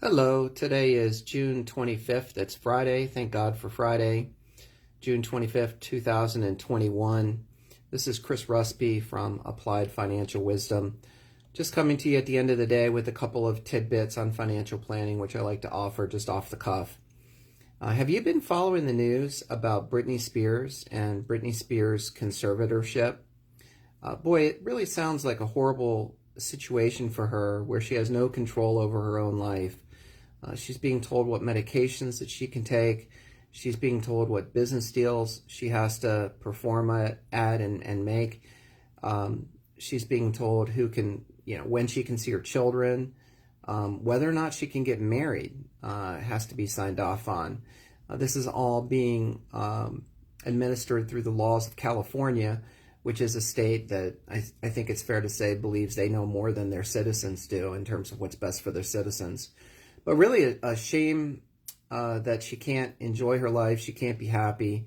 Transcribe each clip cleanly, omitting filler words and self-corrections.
Hello, today is June 25th. It's Friday. Thank God for Friday, June 25th, 2021. This is Chris Rusby from Applied Financial Wisdom. Just coming to you at the end of the day with a couple of tidbits on financial planning, which I like to offer just off the cuff. Have you been following the news about Britney Spears and Britney Spears' conservatorship? Boy, it really sounds like a horrible situation for her where she has no control over her own life. She's being told what medications that she can take. She's being told what business deals she has to perform at and make. She's being told who can, when she can see her children. Whether or not she can get married has to be signed off on. This is all being administered through the laws of California, which is a state that I think it's fair to say believes they know more than their citizens do in terms of what's best for their citizens. But really a shame that she can't enjoy her life, she can't be happy.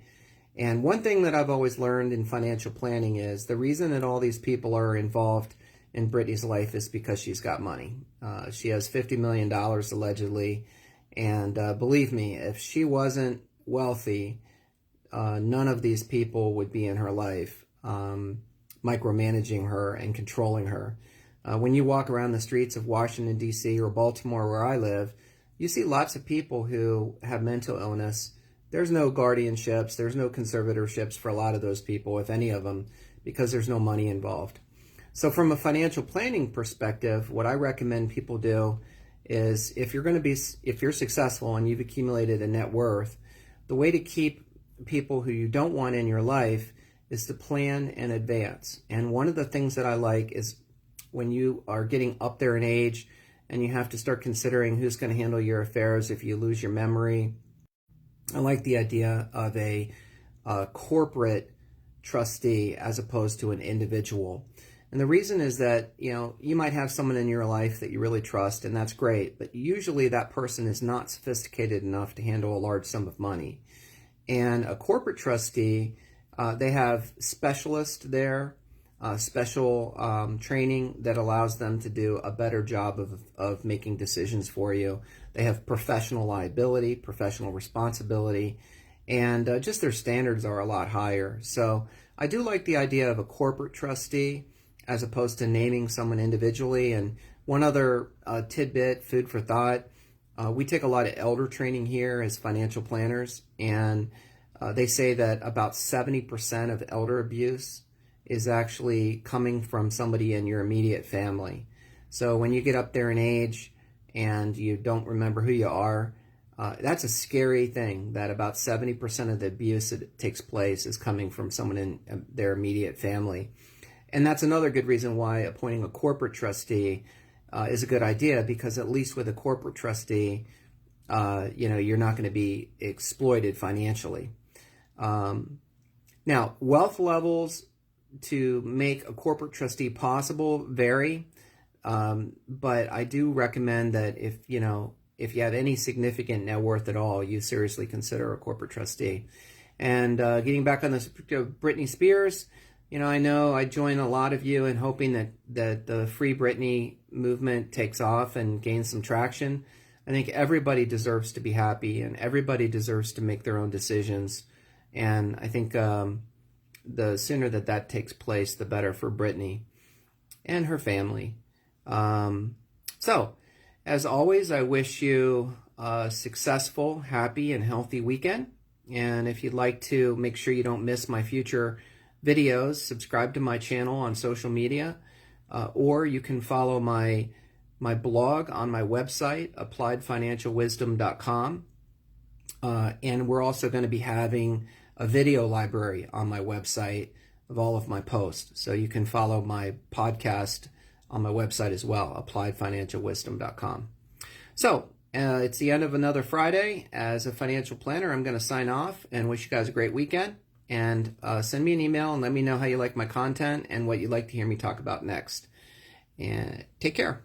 And one thing that I've always learned in financial planning is the reason that all these people are involved in Britney's life is because she's got money. She has $50 million allegedly. And believe me, if she wasn't wealthy, none of these people would be in her life, micromanaging her and controlling her. When you walk around the streets of Washington, D.C. or Baltimore, where I live, you see lots of people who have mental illness. There's no guardianships, there's no conservatorships for a lot of those people, if any of them, because there's no money involved. So from a financial planning perspective, what I recommend people do is if you're successful and you've accumulated a net worth, the way to keep people who you don't want in your life is to plan in advance. And one of the things that I like is when you are getting up there in age and you have to start considering who's going to handle your affairs if you lose your memory. I like the idea of a corporate trustee as opposed to an individual. And the reason is that, you might have someone in your life that you really trust, and that's great, but usually that person is not sophisticated enough to handle a large sum of money. And a corporate trustee, they have specialists there, special training that allows them to do a better job of making decisions for you. They have professional liability, professional responsibility, and just their standards are a lot higher. So I do like the idea of a corporate trustee as opposed to naming someone individually. And one other tidbit, food for thought, we take a lot of elder training here as financial planners, and they say that about 70% of elder abuse is actually coming from somebody in your immediate family. So when you get up there in age and you don't remember who you are, that's a scary thing, that about 70% of the abuse that takes place is coming from someone in their immediate family. And that's another good reason why appointing a corporate trustee is a good idea, because at least with a corporate trustee, you're not going to be exploited financially. Now, wealth levels to make a corporate trustee possible vary, but I do recommend that if you have any significant net worth at all, you seriously consider a corporate trustee. And getting back on the subject of Britney Spears, I know I join a lot of you in hoping that the Free Britney movement takes off and gains some traction. I think everybody deserves to be happy, and everybody deserves to make their own decisions. And I think the sooner that takes place, the better for Britney and her family. So, as always, I wish you a successful, happy, and healthy weekend. And if you'd like to make sure you don't miss my future videos, subscribe to my channel on social media, or you can follow my blog on my website, appliedfinancialwisdom.com. And we're also going to be having a video library on my website of all of my posts. So you can follow my podcast on my website as well, appliedfinancialwisdom.com. So it's the end of another Friday. As a financial planner, I'm going to sign off and wish you guys a great weekend. And send me an email and let me know how you like my content and what you'd like to hear me talk about next. And take care.